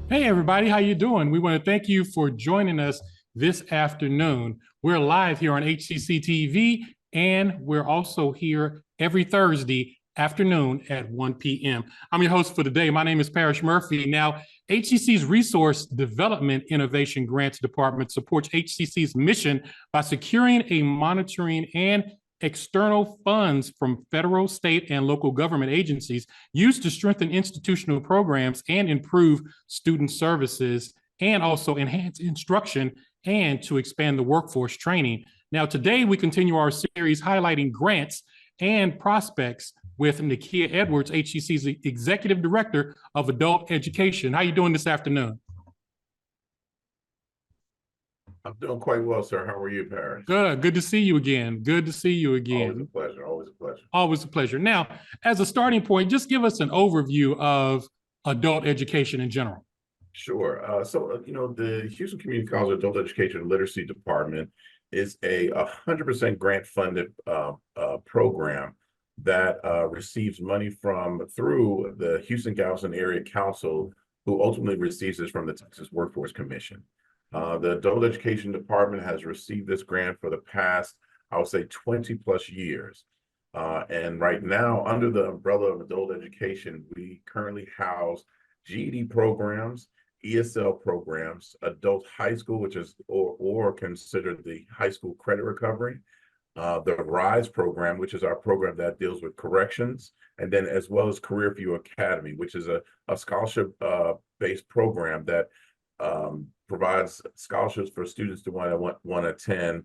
Hey everybody, how you doing? We want to thank you for joining us this afternoon. We're live here on HCCTV, and we're also here every Thursday afternoon at 1 p.m. I'm your host for today. My name is Parrish Murphy. Now, HCC's Resource Development Innovation Grants Department supports HCC's mission by securing a monitoring and external funds from federal, state, and local government agencies used to strengthen institutional programs and improve student services and also enhance instruction and to expand the workforce training. Now, today we continue our series highlighting grants and prospects with Nakia Edwards, HCC's Executive Director of Adult Education. How are you doing this afternoon? I'm doing quite well, sir. How are you, Parrish? Good. Good to see you again. Good to see you again. Always a pleasure. Always a pleasure. Always a pleasure. Now, as a starting point, just give us an overview of adult education in general. Sure. The Houston Community College Adult Education and Literacy Department is a 100% grant-funded program that receives money through the Houston-Galveston Area Council, who ultimately receives this from the Texas Workforce Commission. The Adult Education Department has received this grant for the past, I would say, 20 plus years. And right now, under the umbrella of adult education, we currently house GED programs, ESL programs, adult high school, which is or considered the high school credit recovery, the RISE program, which is our program that deals with corrections, and then as well as Career View Academy, which is a scholarship based program that provides scholarships for students to want to attend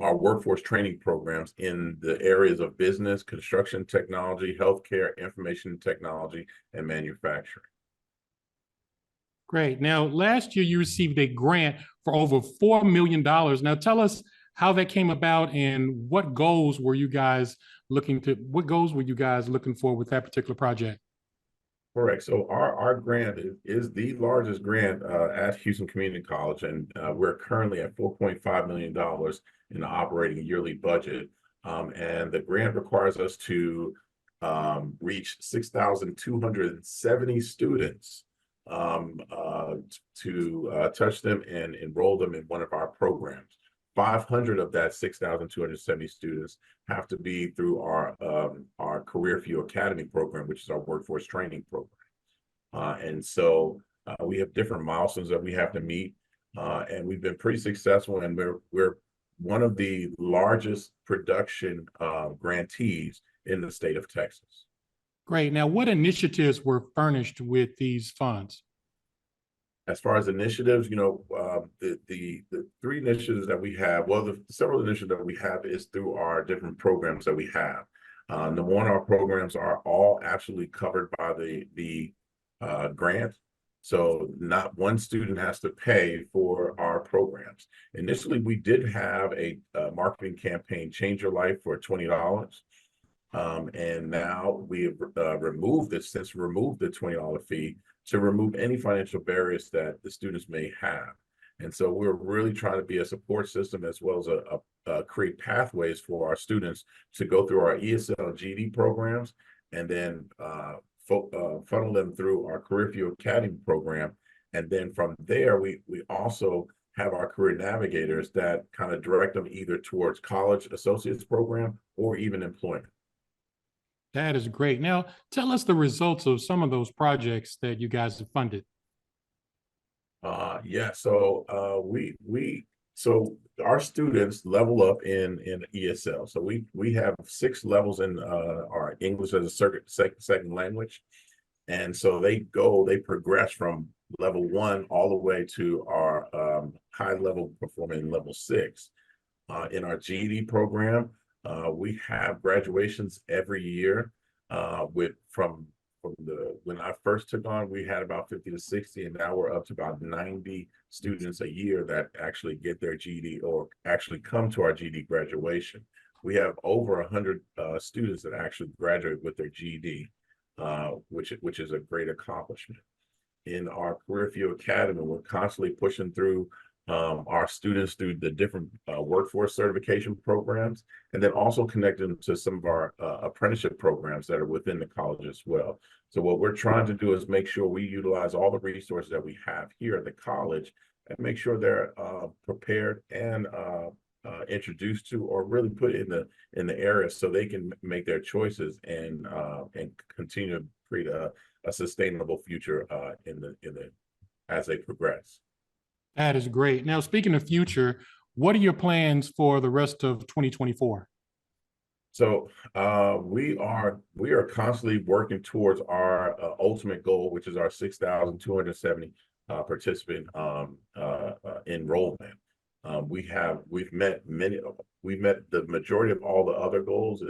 our workforce training programs in the areas of business, construction technology, healthcare, information technology, and manufacturing. Great. Now, last year you received a grant for over $4 million. Now, tell us how that came about and what goals were you guys looking for with that particular project? Correct. So our grant is the largest grant at Houston Community College, and we're currently at $4.5 million in the operating yearly budget. And the grant requires us to reach 6,270 students to touch them and enroll them in one of our programs. 500 of that 6,270 students have to be through our Career View Academy program, which is our workforce training program. And so we have different milestones that we have to meet, and we've been pretty successful, and we're one of the largest production grantees in the state of Texas. Great. Now, what initiatives were furnished with these funds? As far as initiatives, the three initiatives that we have, well, the several initiatives that we have is through our different programs that we have. Number one, our programs are all absolutely covered by the grant. So not one student has to pay for our programs. Initially, we did have a marketing campaign, Change Your Life, for $20. And now we have removed the $20 fee to remove any financial barriers that the students may have. And so we're really trying to be a support system as well as create pathways for our students to go through our ESL and GED programs, and then funnel them through our Career View Academy program. And then from there, we also have our career navigators that kind of direct them either towards college associates program or even employment. That is great. Now, tell us the results of some of those projects that you guys have funded. So our students level up in ESL. So we have 6 levels in our English as a second language, and so they progress from level 1 all the way to our high level performing level 6. In our GED program, we have graduations every year. When I first took on, we had about 50 to 60, and now we're up to about 90 students a year that actually get their GED or actually come to our GED graduation. We have over 100 students that actually graduate with their GED, which is a great accomplishment. In our Career View Academy, we're constantly pushing through our students through the different workforce certification programs, and then also connect them to some of our apprenticeship programs that are within the college as well. So what we're trying to do is make sure we utilize all the resources that we have here at the college and make sure they're prepared and introduced to, or really put in the area so they can make their choices and continue to create a sustainable future as they progress. That is great. Now, speaking of future, what are your plans for the rest of 2024? So we are constantly working towards our ultimate goal, which is our 6,270 participant enrollment. We've met the majority of all the other goals.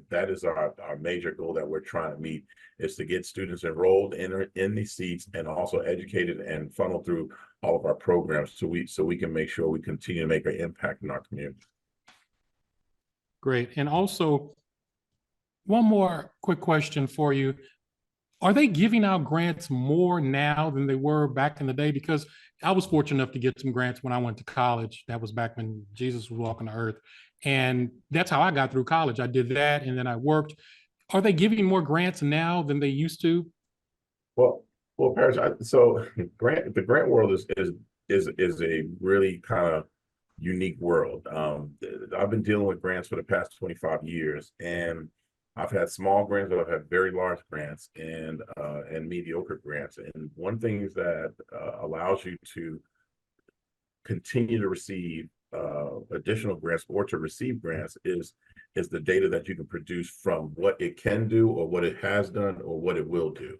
That is our major goal that we're trying to meet, is to get students enrolled in these seats and also educated and funneled through all of our programs so we can make sure we continue to make an impact in our community. Great. And also, one more quick question for you. Are they giving out grants more now than they were back in the day? Because I was fortunate enough to get some grants when I went to college. That was back when Jesus was walking the earth. And that's how I got through college. I did that and then I worked. Are they giving more grants now than they used to? Well, Parrish, the grant world is a really kind of unique world. I've been dealing with grants for the past 25 years, and I've had small grants, but I've had very large grants and mediocre grants. And one thing is that allows you to continue to receive additional grants or to receive grants is the data that you can produce from what it can do or what it has done or what it will do.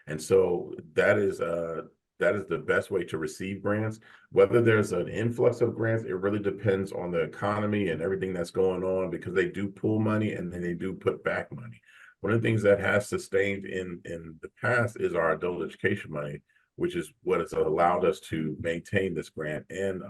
And so that is the best way to receive grants. Whether there's an influx of grants, it really depends on the economy and everything that's going on, because they do pull money and then they do put back money. One of the things that has sustained in the past is our adult education money, which is what has allowed us to maintain this grant and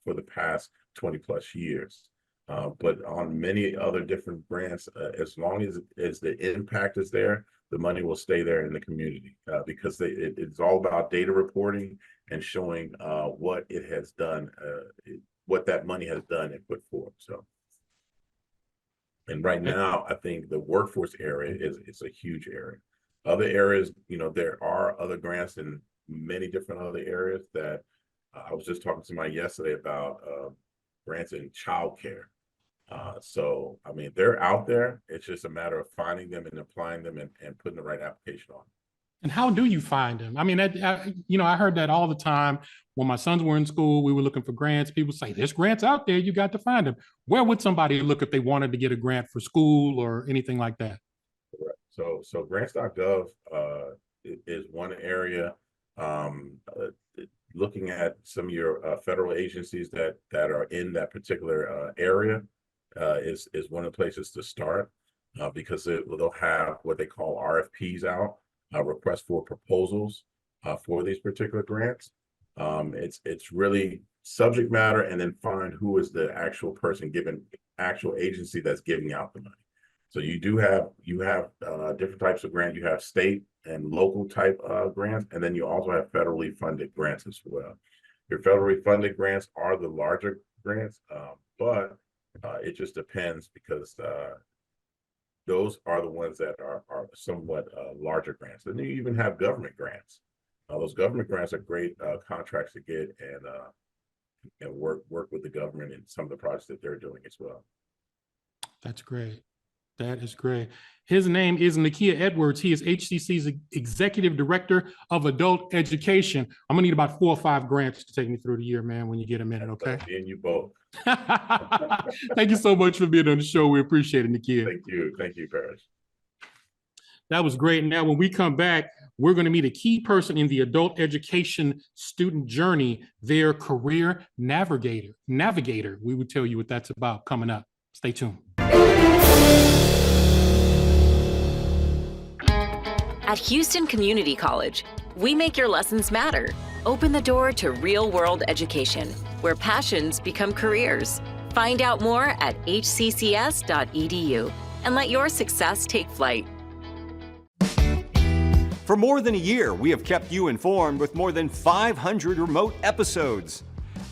for the past 20 plus years. But on many other different grants, as long as the impact is there, the money will stay there in the community because it's all about data reporting and showing what it has done, what that money has done and put forth. So, and right now, I think the workforce area is a huge area. Other areas, there are other grants in many different other areas that I was just talking to somebody yesterday about grants in childcare. So, I mean, they're out there. It's just a matter of finding them and applying them and putting the right application on. And how do you find them? I mean, I heard that all the time. When my sons were in school, we were looking for grants. People say, there's grants out there. You got to find them. Where would somebody look if they wanted to get a grant for school or anything like that? Correct. So grants.gov is one area. Looking at some of your federal agencies that are in that particular area is one of the places to start because they'll have what they call RFPs out, requests for proposals for these particular grants. It's really subject matter and then find who is the actual person actual agency that's giving out the money. So you have different types of grants. You have state and local type grants, and then you also have federally funded grants as well. Your federally funded grants are the larger grants, but it just depends because those are the ones that are somewhat larger grants. And you even have government grants. Those government grants are great contracts to get and work with the government in some of the projects that they're doing as well. That's great. That is great. His name is Nakia Edwards. He is HCC's Executive Director of Adult Education. I'm gonna need about 4 or 5 grants to take me through the year, man, when you get a minute, okay? Me and you both. Thank you so much for being on the show. We appreciate it, Nakia. Thank you, Parrish. That was great. Now, when we come back, we're going to meet a key person in the adult education student journey, their career navigator. We will tell you what that's about coming up. Stay tuned. At Houston Community College, we make your lessons matter. Open the door to real-world education, where passions become careers. Find out more at hccs.edu and let your success take flight. For more than a year, we have kept you informed with more than 500 remote episodes.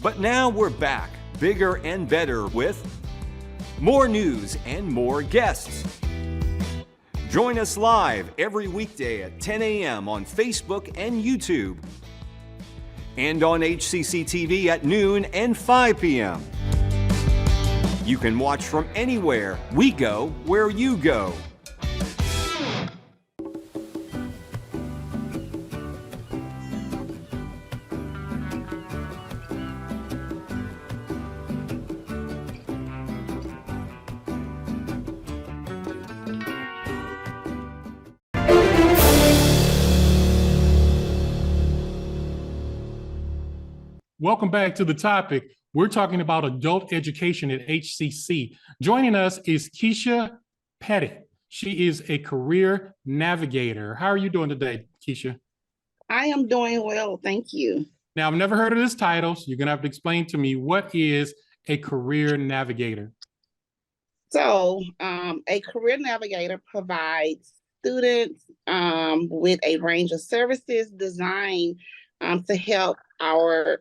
But now we're back, bigger and better with more news and more guests. Join us live every weekday at 10 a.m. on Facebook and YouTube, and on HCCTV at noon and 5 p.m. You can watch from anywhere. We go where you go. Welcome back to the topic. We're talking about adult education at HCC. Joining us is Kesha Petit. She is a career navigator. How are you doing today, Kesha? I am doing well, thank you. Now, I've never heard of this title, so you're going to have to explain to me, what is a career navigator? So, a career navigator provides students with a range of services designed to help our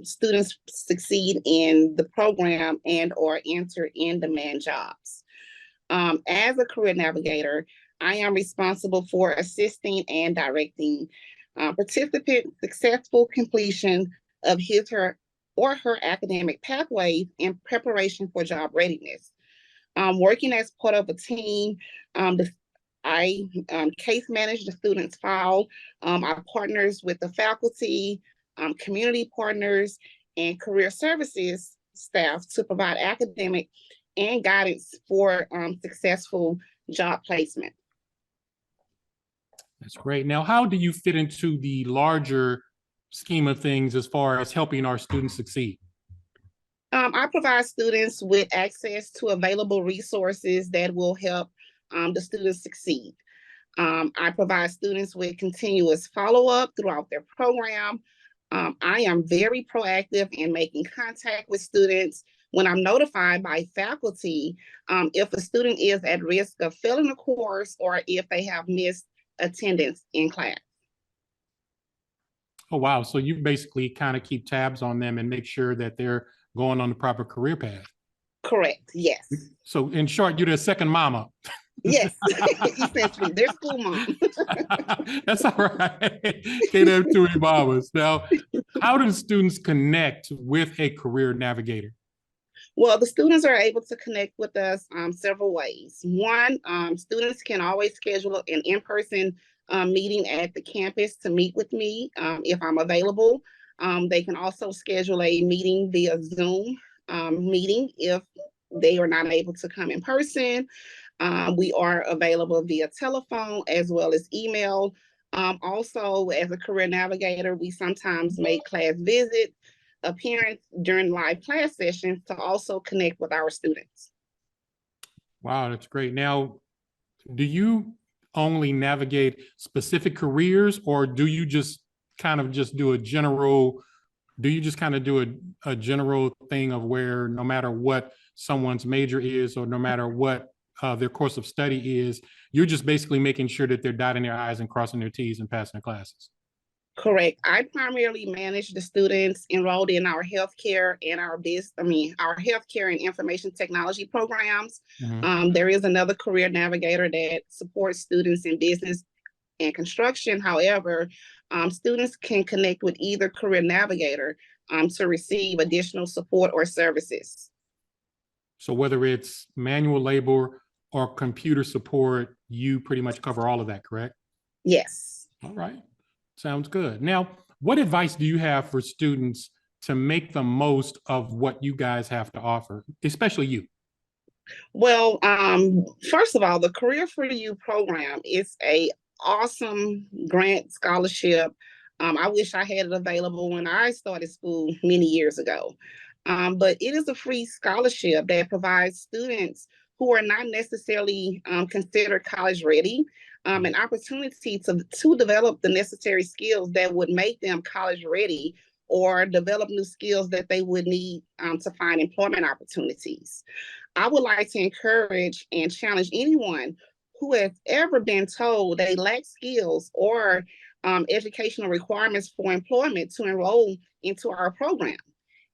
students succeed in the program and or enter in-demand jobs. As a career navigator, I am responsible for assisting and directing participant successful completion of his or her academic pathways in preparation for job readiness. Working as part of a team, I case manage the student's file. I partners with the faculty, community partners, and career services staff to provide academic and guidance for successful job placement. That's great. Now, how do you fit into the larger scheme of things as far as helping our students succeed? I provide students with access to available resources that will help the students succeed. I provide students with continuous follow-up throughout their program. I am very proactive in making contact with students when I'm notified by faculty if a student is at risk of failing a course or if they have missed attendance in class. Oh, wow. So you basically kind of keep tabs on them and make sure that they're going on the proper career path. Correct, yes. So in short, you're their second mama. Yes, essentially, they're school mom. That's all right. Can't have too many mamas. Now, how do students connect with a career navigator? Well, the students are able to connect with us several ways. One, students can always schedule an in-person meeting at the campus to meet with me if I'm available. They can also schedule a meeting via Zoom meeting if they are not able to come in person. We are available via telephone as well as email. Also, as a career navigator, we sometimes make class visits, appearance during live class sessions to also connect with our students. Wow, that's great. Now, do you only navigate specific careers, or do you just kind of just do a general, a general thing of where no matter what someone's major is, or no matter what their course of study is, you're just basically making sure that they're dotting their I's and crossing their T's and passing their classes? Correct. I primarily manage the students enrolled in our healthcare and our healthcare and information technology programs. Mm-hmm. There is another career navigator that supports students in business and construction. However, students can connect with either career navigator to receive additional support or services. So whether it's manual labor or computer support, you pretty much cover all of that, correct? Yes. All right. Sounds good. Now, what advice do you have for students to make the most of what you guys have to offer, especially you? Well, first of all, the Career for You program is an awesome grant scholarship. I wish I had it available when I started school many years ago. But it is a free scholarship that provides students who are not necessarily considered college ready an opportunity to develop the necessary skills that would make them college ready or develop new skills that they would need to find employment opportunities. I would like to encourage and challenge anyone who has ever been told they lack skills or educational requirements for employment to enroll into our program.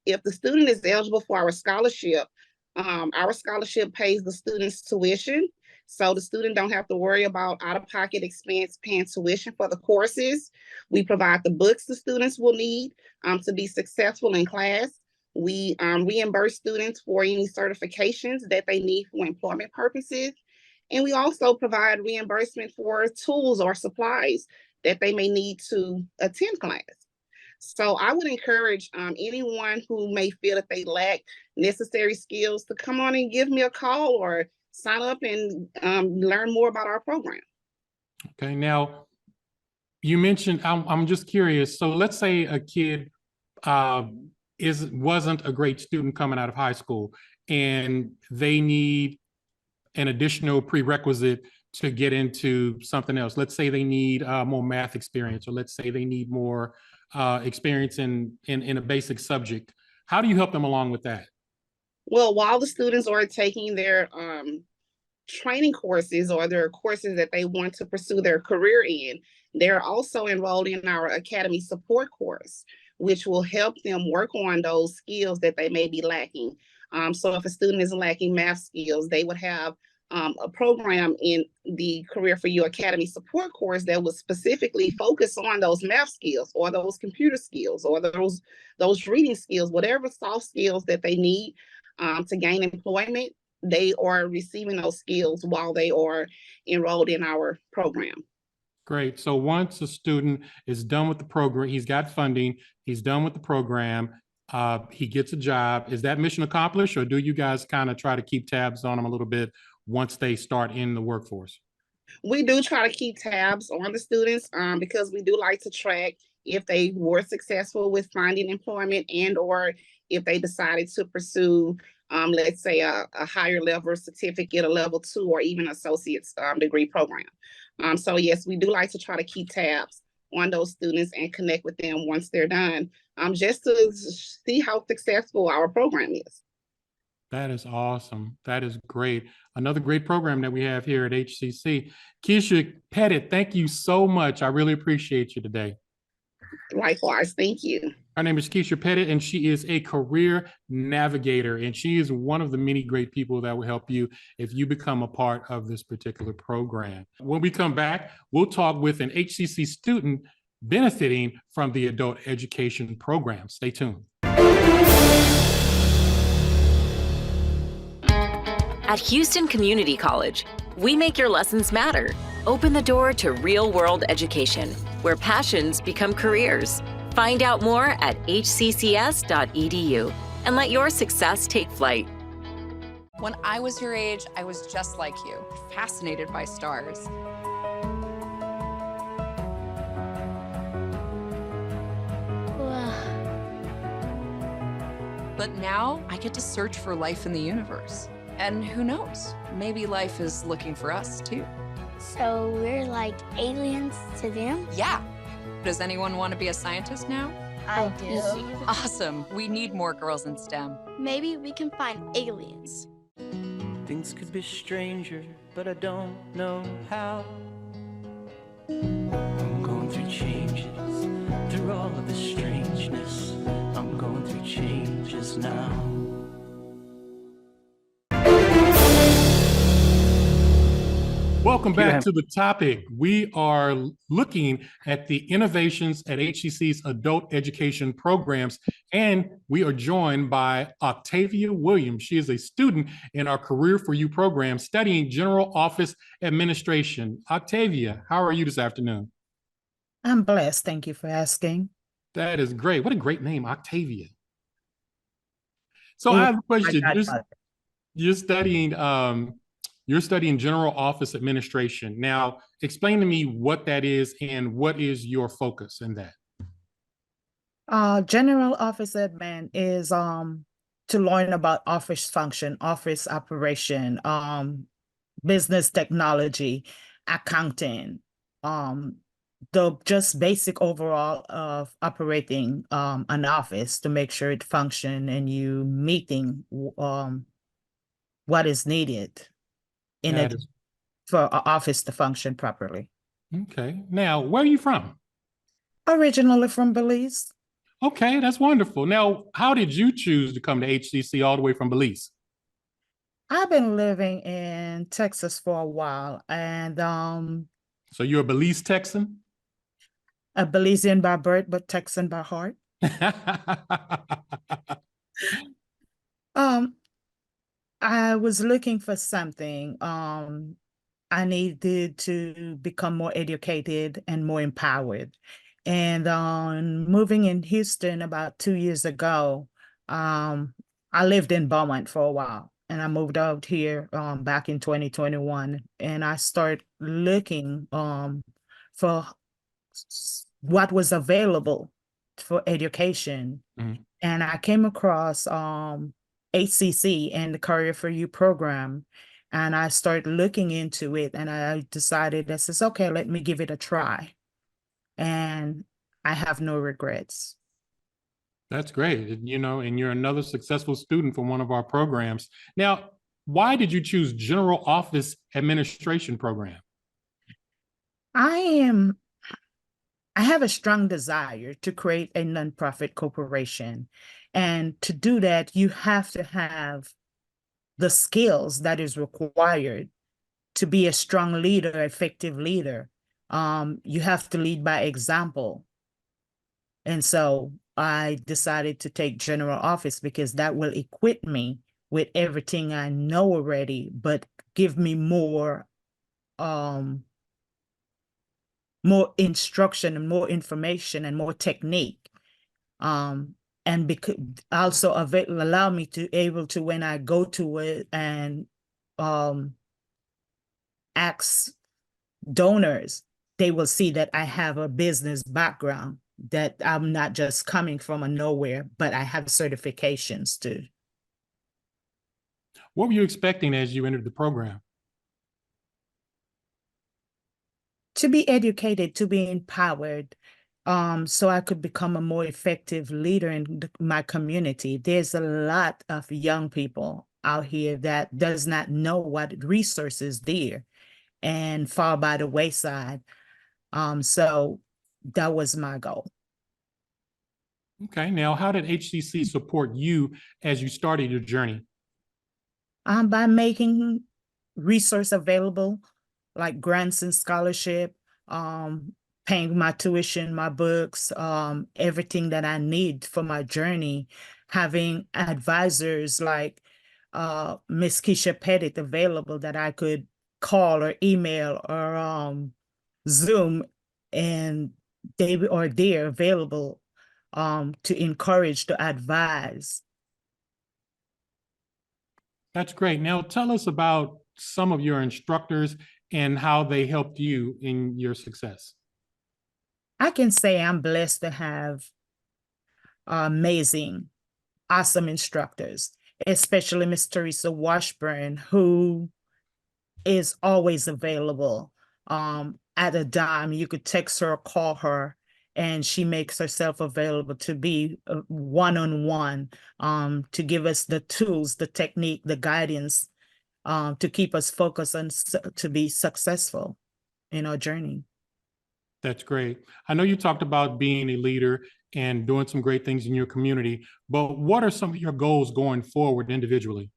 if the student is eligible for our scholarship pays the student's tuition. So the student don't have to worry about out-of-pocket expense paying tuition for the courses. We provide the books the students will need to be successful in class. We reimburse students for any certifications that they need for employment purposes. And we also provide reimbursement for tools or supplies that they may need to attend class. So I would encourage anyone who may feel that they lack necessary skills to come on and give me a call or sign up and learn more about our program. Okay, now you mentioned, I'm just curious. So let's say a kid wasn't a great student coming out of high school and they need an additional prerequisite to get into something else. Let's say they need more math experience, or let's say they need more experience in a basic subject. How do you help them along with that? Well, while the students are taking their training courses or their courses that they want to pursue their career in, they're also enrolled in our Academy Support course, which will help them work on those skills that they may be lacking. So if a student is lacking math skills, they would have a program in the Career for You Academy Support course that would specifically focus on those math skills or those computer skills or those reading skills, whatever soft skills that they need to gain employment. They are receiving those skills while they are enrolled in our program. Great. So once a student is done with the program, he's got funding, he's done with the program, he gets a job. Is that mission accomplished, or do you guys kind of try to keep tabs on them a little bit once they start in the workforce? We do try to keep tabs on the students because we do like to track if they were successful with finding employment and or if they decided to pursue, let's say, a higher level certificate, a level 2, or even associate's degree program. So yes, we do like to try to keep tabs on those students and connect with them once they're done, just to see how successful our program is. That is awesome. That is great. Another great program that we have here at HCC. Kesha Petit, thank you so much. I really appreciate you today. Likewise, thank you. Her name is Kesha Petit, and she is a career navigator, and she is one of the many great people that will help you if you become a part of this particular program. When we come back, we'll talk with an HCC student benefiting from the adult education program. Stay tuned. At Houston Community College, we make your lessons matter. Open the door to real-world education, where passions become careers. Find out more at hccs.edu and let your success take flight. When I was your age, I was just like you, fascinated by stars. But now I get to search for life in the universe. And who knows, maybe life is looking for us too. So we're like aliens to them? Yeah. Does anyone want to be a scientist now? I do. Awesome. We need more girls in STEM. Maybe we can find aliens. Things could be stranger, but I don't know how. I'm going through changes, through all of the strangeness. I'm going through changes now. Welcome back to the topic. We are looking at the innovations at HCC's adult education programs, and we are joined by Octavia Williams. She is a student in our Career for You program studying general office administration. Octavia, how are you this afternoon? I'm blessed. Thank you for asking. That is great. What a great name, Octavia. So I have a question. You're studying general office administration. Now, explain to me what that is and what is your focus in that? General office admin is to learn about office function, office operation, business technology, accounting, the just basic overall of operating an office to make sure it functions and you meeting what is needed for an office to function properly. Okay. Now, where are you from? Originally from Belize. Okay, that's wonderful. Now, how did you choose to come to HCC all the way from Belize? I've been living in Texas for a while, and So you're a Belize Texan? a Belizean by birth, but Texan by heart. Um, I was looking for something. I needed to become more educated and more empowered. And on moving in Houston about 2 years ago, I lived in Beaumont for a while, and I moved out here back in 2021, and I started looking for what was available for education. Mhm. And I came across HCC and the Career for You program, and I started looking into it, and I decided this is okay, let me give it a try. And I have no regrets. That's great. You know, and you're another successful student from one of our programs. Now, why did you choose General Office Administration program? I have a strong desire to create a nonprofit corporation. And to do that, you have to have the skills that is required to be a strong leader, effective leader. You have to lead by example. And so I decided to take general office because that will equip me with everything I know already, but give me more instruction and more information and more technique. And because also allow me to able to, when I go to it and ask donors, they will see that I have a business background, that I'm not just coming from a nowhere, but I have certifications too. What were you expecting as you entered the program? To be educated, to be empowered, so I could become a more effective leader in my community. There's a lot of young people out here that does not know what resources there and fall by the wayside. So that was my goal. Okay, now how did HCC support you as you started your journey? By making resource available, like grants and scholarship, paying my tuition, my books, everything that I need for my journey, having advisors like Miss Kesha Petit available that I could call or email or Zoom, and they're available to encourage, to advise. That's great. Now tell us about some of your instructors and how they helped you in your success. I can say I'm blessed to have amazing, awesome instructors, especially Miss Teresa Washburn, who is always available at a dime. You could text her or call her, and she makes herself available to be one-on-one, to give us the tools, the technique, the guidance, to keep us focused and to be successful in our journey. That's great. I know you talked about being a leader and doing some great things in your community, but what are some of your goals going forward individually?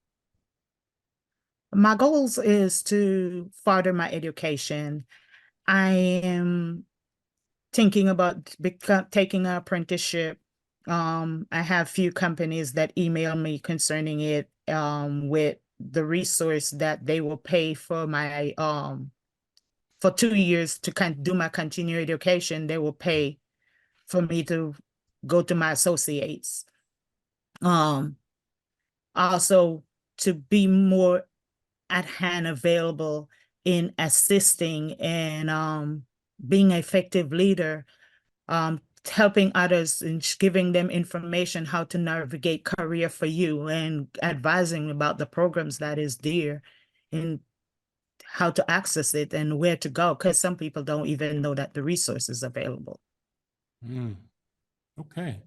My goals is to further my education. I am thinking about taking an apprenticeship. I have few companies that email me concerning it, with the resource that they will pay for my for 2 years to do my continuing education. They will pay for me to go to my associates. Also to be more at hand, available in assisting and being an effective leader, helping others and giving them information how to navigate Career for You and advising about the programs that is there and how to access it and where to go, because some people don't even know that the resource is available. Okay.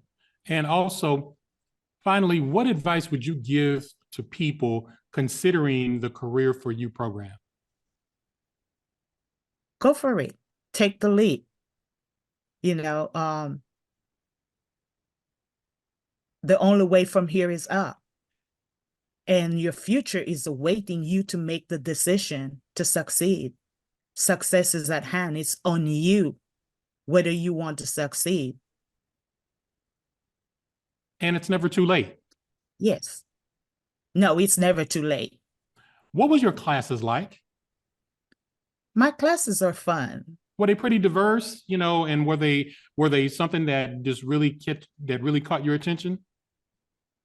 And also, finally, what advice would you give to people considering the Career for You program? Go for it. Take the leap. You know, The only way from here is up. And your future is awaiting you to make the decision to succeed. Success is at hand. It's on you whether you want to succeed. And it's never too late. Yes. No, it's never too late. What was your classes like? My classes are fun. Were they pretty diverse, and were they something that just really caught your attention?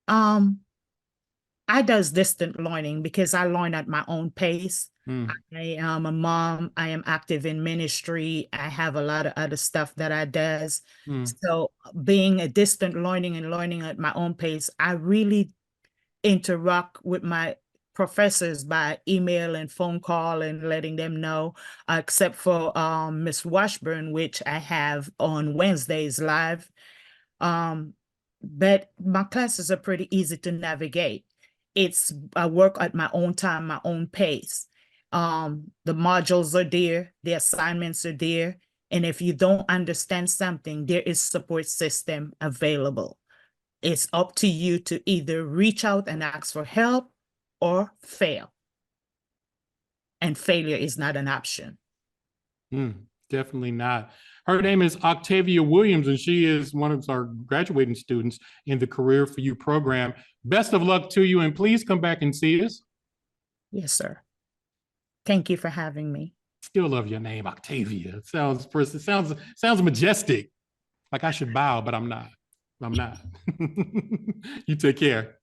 I does distant learning because I learn at my own pace. I am a mom. I am active in ministry. I have a lot of other stuff that I does. So being a distant learning and learning at my own pace, I really interact with my professors by email and phone call and letting them know, except for Miss Washburn, which I have on Wednesdays live. But my classes are pretty easy to navigate. I work at my own time, my own pace. The modules are there, the assignments are there. And if you don't understand something, there is support system available. It's up to you to either reach out and ask for help or fail. And failure is not an option. Definitely not. Her name is Octavia Williams, and she is one of our graduating students in the Career for You program. Best of luck to you, and please come back and see us. Yes, sir. Thank you for having me. Still love your name, Octavia. It sounds majestic. Like I should bow, but I'm not. You take care.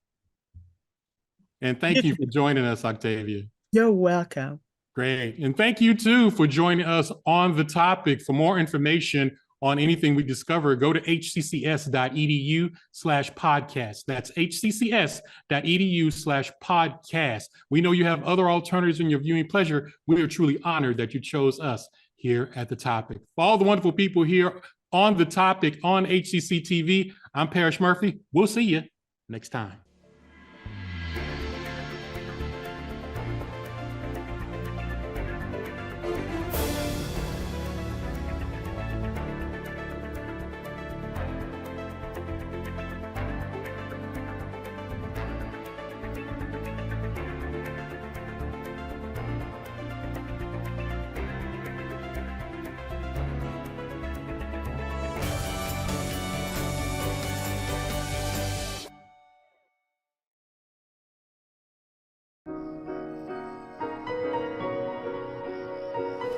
And thank you for joining us, Octavia. You're welcome. Great. And thank you too for joining us on the topic. For more information on anything we discover, go to hccs.edu/podcast. That's hccs.edu/podcast. We know you have other alternatives in your viewing pleasure. We are truly honored that you chose us here at The Topic. For all the wonderful people here on The Topic on HCC TV, I'm Parrish Murphy. We'll see you next time.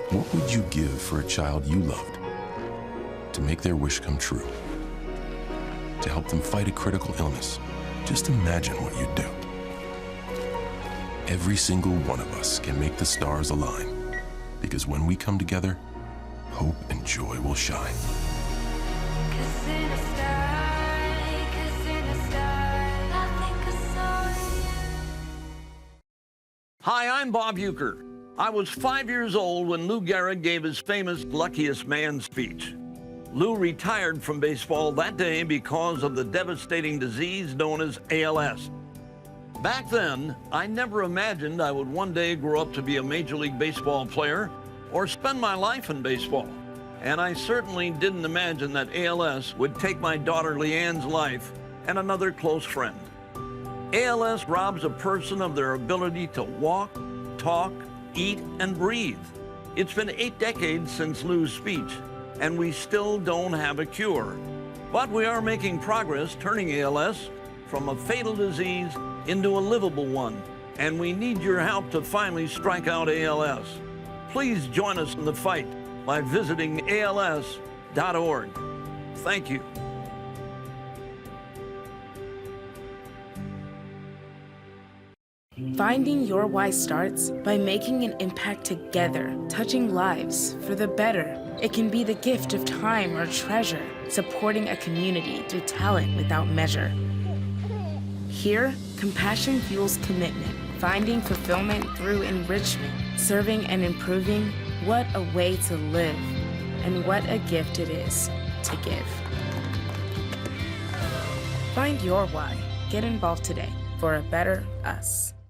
What would you give for a child you loved? To make their wish come true? To help them fight a critical illness? Just imagine what you'd do. Every single one of us can make the stars align, because when we come together, hope and joy will shine. Hi, I'm Bob Euchre. I was 5 years old when Lou Gehrig gave his famous Luckiest Man speech. Lou retired from baseball that day because of the devastating disease known as ALS. Back then, I never imagined I would one day grow up to be a Major League Baseball player or spend my life in baseball. And I certainly didn't imagine that ALS would take my daughter Leanne's life and another close friend. ALS robs a person of their ability to walk, talk, eat, and breathe. It's been 8 decades since Lou's speech, and we still don't have a cure. But we are making progress turning ALS from a fatal disease into a livable one, and we need your help to finally strike out ALS. Please join us in the fight by visiting als.org. Thank you. Finding your why starts by making an impact together, touching lives for the better. It can be the gift of time or treasure, supporting a community through talent without measure. Here, compassion fuels commitment, finding fulfillment through enrichment, serving and improving. What a way to live, and what a gift it is to give. Find your why. Get involved today for a better us.